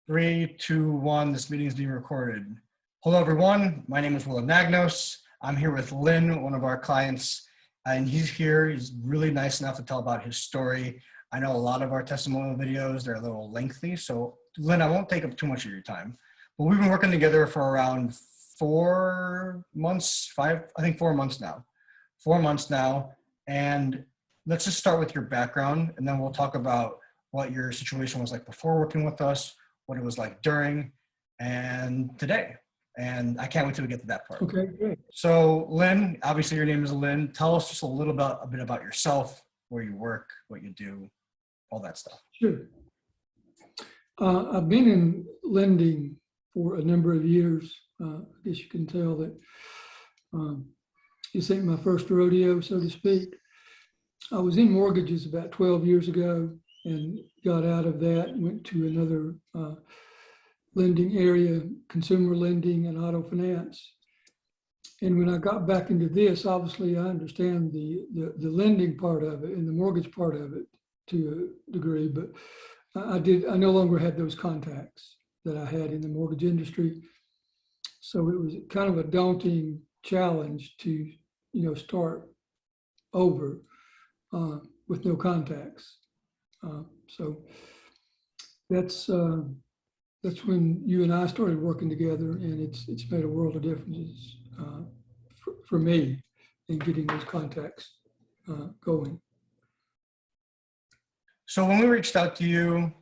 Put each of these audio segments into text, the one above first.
Three, two, one. This meeting is being recorded. Hello, everyone. My name is Will Nagnos. I'm here with Lynn, one of our clients, and he's here. He's really nice enough to tell about his story. I know a lot of our testimonial videos, they're a little lengthy. So Lynn, I won't take up too much of your time, but we've been working together for around 4 months, I think 4 months now. 4 months now. And let's just start with your background, and then we'll talk about what your situation was like before working with us, what it was like during, and today. And I can't wait till we get to that part. Okay, great. So Lynn, obviously your name is Lynn. Tell us just a bit about yourself, where you work, what you do, all that stuff. Sure. I've been in lending for a number of years. I guess you can tell that this ain't my first rodeo, so to speak. I was in mortgages about 12 years ago and got out of that, went to another lending area, consumer lending and auto finance. And when I got back into this, obviously I understand the lending part of it and the mortgage part of it to a degree, but I no longer had those contacts that I had in the mortgage industry. So it was kind of a daunting challenge to, start over with no contacts. So that's when you and I started working together, and it's made a world of differences for me in getting those contacts going. So when we reached out to you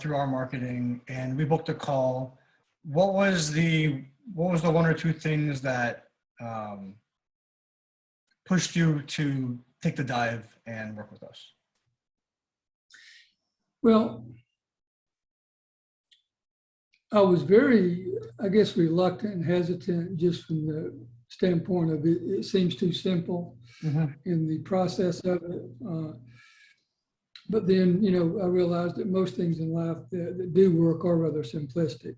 through our marketing and we booked a call, what was the one or two things that pushed you to take the dive and work with us? Well, I was very, I guess, reluctant and hesitant just from the standpoint of it seems too simple in the process of it. But then, I realized that most things in life that do work are rather simplistic.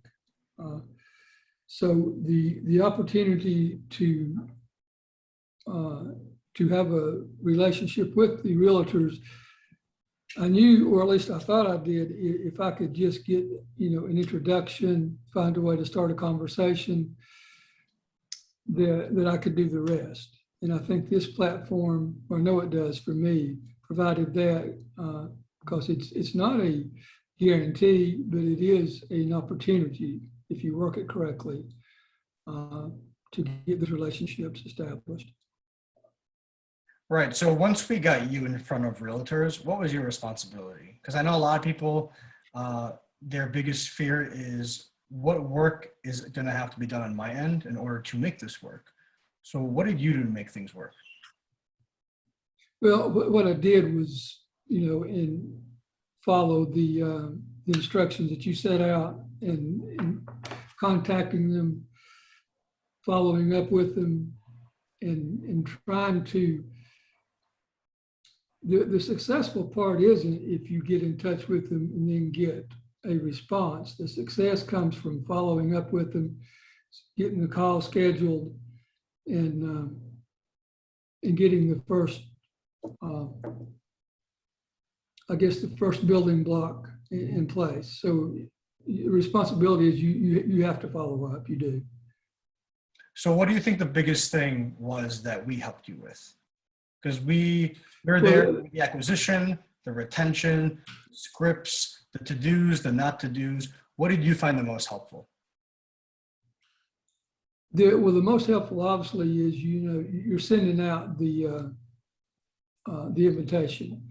So the opportunity to have a relationship with the realtors, I knew, or at least I thought I did, if I could just get, an introduction, find a way to start a conversation, that I could do the rest. And I think this platform, or I know it does for me, provided that, because it's not a guarantee, but it is an opportunity, if you work it correctly, to get those relationships established. Right. So once we got you in front of realtors, what was your responsibility? Because I know a lot of people, their biggest fear is what work is going to have to be done on my end in order to make this work. So what did you do to make things work? Well, what I did was, and follow the instructions that you set out, and contacting them, following up with them, and trying to. The successful part isn't if you get in touch with them and then get a response. The success comes from following up with them, getting the call scheduled, and getting the first, I guess, the first building block in place. So the responsibility is you have to follow up. You do. So what do you think the biggest thing was that we helped you with? Because we're there with the acquisition, the retention, scripts, the to-dos, the not to-dos. What did you find the most helpful? The most helpful, obviously, is you're sending out the invitation,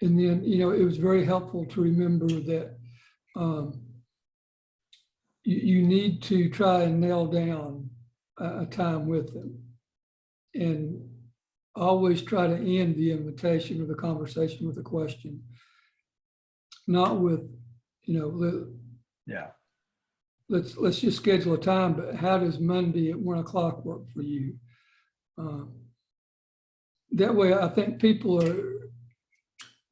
and then it was very helpful to remember that you need to try and nail down a time with them, and always try to end the invitation or the conversation with a question, not with, yeah, let's just schedule a time, but how does Monday at 1 o'clock work for you? That way, I think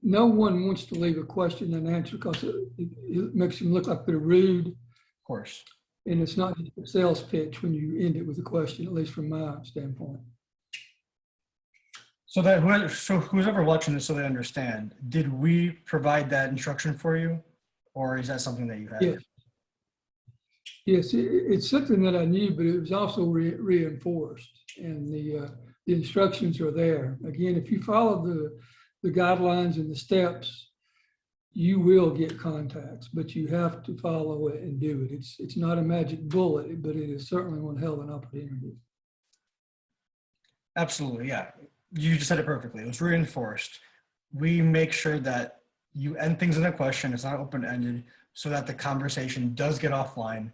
no one wants to leave a question unanswered because it makes them look like they're rude. Of course. And it's not just a sales pitch when you end it with a question, at least from my standpoint. So who's ever watching this, so they understand, did we provide that instruction for you? or is that something that you had? Yes. Yes, it's something that I knew, but it was also reinforced, and the instructions are there. Again, if you follow the guidelines and the steps, you will get contacts, but you have to follow it and do it. It's not a magic bullet, but it is certainly one hell of an opportunity. Absolutely, yeah. You just said it perfectly. It was reinforced. We make sure that you end things in a question. It's not open-ended, so that the conversation does get offline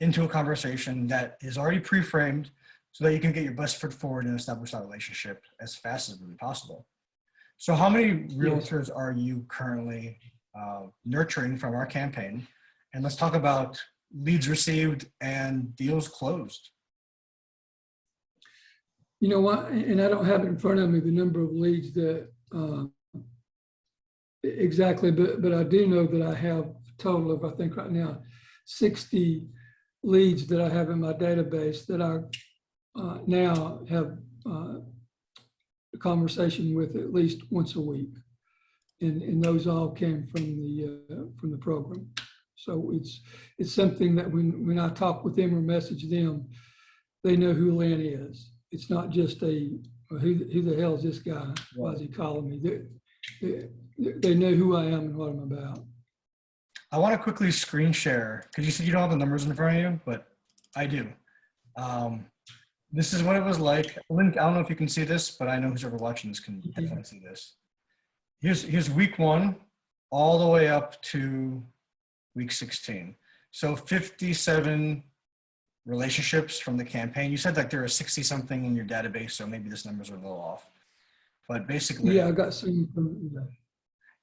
into a conversation that is already pre-framed, so that you can get your best foot forward and establish that relationship as fast as really possible. So how many realtors are you currently nurturing from our campaign? And let's talk about leads received and deals closed. You know what, and I don't have it in front of me, the number of leads that exactly, but I do know that I have a total of, I think right now, 60 leads that I have in my database that I now have a conversation with at least once a week. And those all came from the program. So it's something that when I talk with them or message them, they know who Lynn is. It's not just who the hell is this guy? Why is he calling me? They know who I am and what I'm about. I want to quickly screen share, because you said you don't have the numbers in front of you, but I do. This is what it was like. Lynn, I don't know if you can see this, but I know who's ever watching this can definitely see this. Here's week 1 all the way up to week 16. So 57 relationships from the campaign. You said like there are 60 something in your database, so maybe this numbers are a little off. But basically, yeah, I got some from.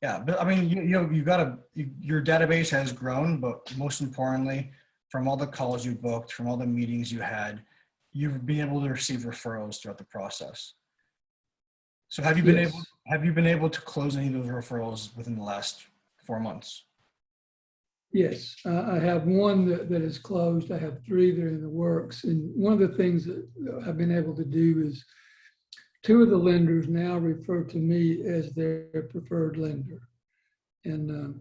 Yeah, but I mean, your database has grown, but most importantly, from all the calls you booked, from all the meetings you had, you've been able to receive referrals throughout the process. So have you been able to close any of those referrals within the last 4 months? Yes, I have one that is closed. I have 3 that are in the works. And one of the things that I've been able to do is 2 of the lenders now refer to me as their preferred lender. And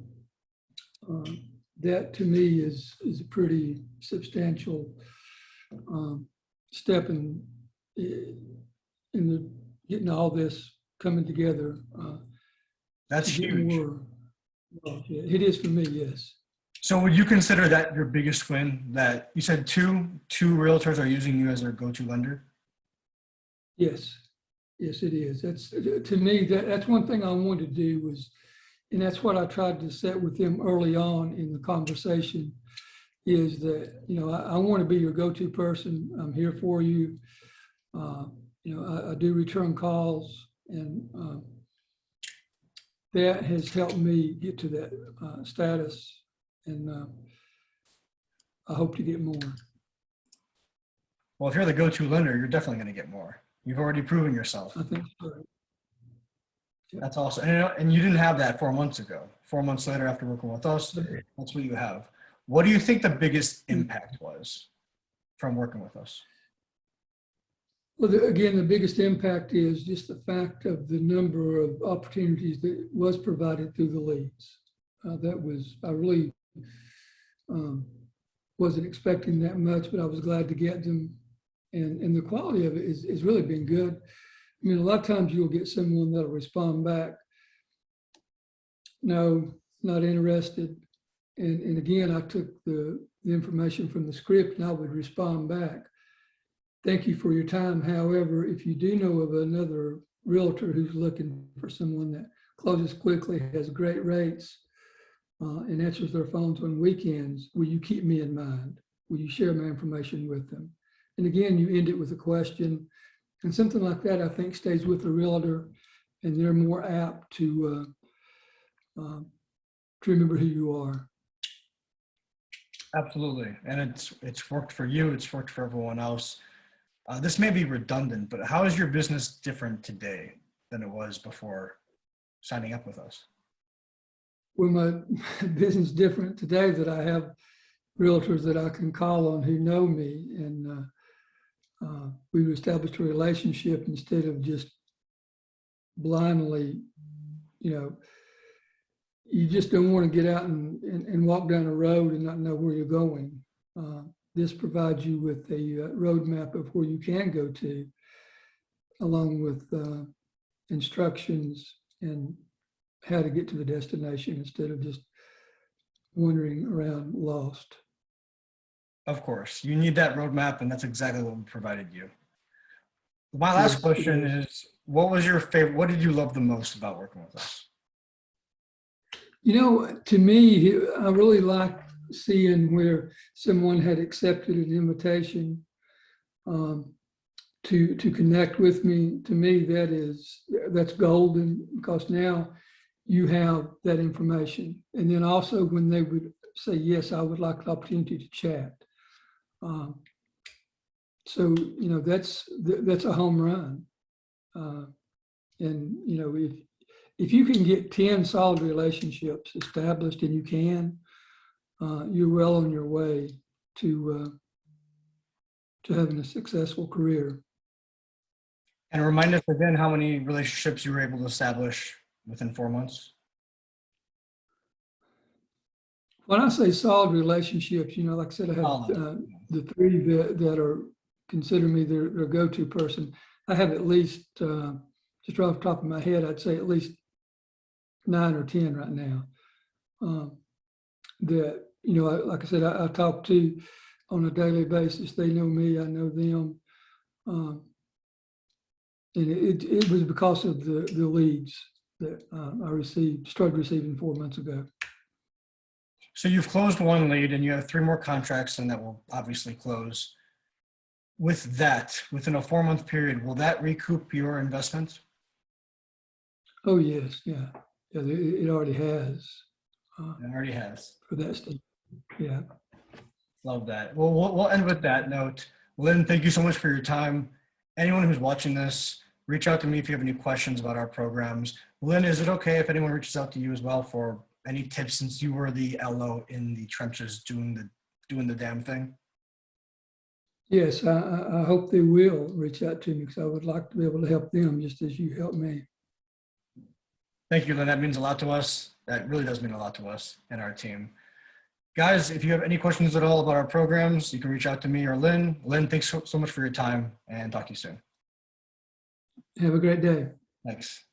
that to me is a pretty substantial step in the getting all this coming together. That's huge. It is for me, yes. So would you consider that your biggest win, that you said two realtors are using you as their go-to lender? Yes, yes, it is. That's, to me, that's one thing I wanted to do was, and that's what I tried to set with them early on in the conversation, is that, you know, I want to be your go-to person. I'm here for you. You know, I do return calls, and that has helped me get to that status, and I hope to get more. Well, if you're the go-to lender, you're definitely going to get more. You've already proven yourself. I think so. Yeah. That's awesome. And you didn't have that 4 months ago. 4 months later, after working with us, that's what you have. What do you think the biggest impact was from working with us? Well, again, the biggest impact is just the fact of the number of opportunities that was provided through the leads. I really wasn't expecting that much, but I was glad to get them. And the quality of it is really been good. I mean, a lot of times you'll get someone that'll respond back, no, not interested. And again, I took the information from the script and I would respond back, thank you for your time. However, if you do know of another realtor who's looking for someone that closes quickly, has great rates, and answers their phones on weekends, will you keep me in mind? Will you share my information with them? And again, you end it with a question, and something like that, I think, stays with the realtor, and they're more apt to remember who you are. Absolutely. And it's worked for you. It's worked for everyone else. This may be redundant, but how is your business different today than it was before signing up with us? Well, my business is different today that I have realtors that I can call on who know me, and we've established a relationship instead of just blindly, you know, you just don't want to get out and walk down a road and not know where you're going. This provides you with a roadmap of where you can go to, along with instructions and how to get to the destination instead of just wandering around lost. Of course, you need that roadmap, and that's exactly what we provided you. My last Yes, question it is, what was your favorite, what did you love the most about working with us? You know, to me, I really liked seeing where someone had accepted an invitation to connect with me. To me, that's golden, because now you have that information. And then also when they would say, yes, I would like the opportunity to chat. So, you know, that's a home run. And, you know, if you can get 10 solid relationships established, and you can, you're well on your way to having a successful career. And remind us again how many relationships you were able to establish within 4 months. When I say solid relationships, you know, like I said, I have the three that are consider me their go-to person. I have at least, just right off the top of my head, I'd say at least 9 or 10 right now. That, you know, like I said, I talk to on a daily basis. They know me, I know them. And it was because of the leads that I started receiving 4 months ago. So you've closed one lead and you have 3 more contracts, and that will obviously close. With that, within a 4-month period, will that recoup your investment? Oh yes, yeah, it already has. It already has. For that stage, yeah. Love that. Well, we'll end with that note. Lynn, thank you so much for your time. Anyone who's watching this, reach out to me if you have any questions about our programs. Lynn, is it okay if anyone reaches out to you as well for any tips, since you were the LO in the trenches doing the damn thing? Yes, I hope they will reach out to me, because I would like to be able to help them just as you helped me. Thank you, Lynn. That means a lot to us. That really does mean a lot to us and our team. Guys, if you have any questions at all about our programs, you can reach out to me or Lynn. Lynn, thanks so much for your time, and talk to you soon. Have a great day. Thanks.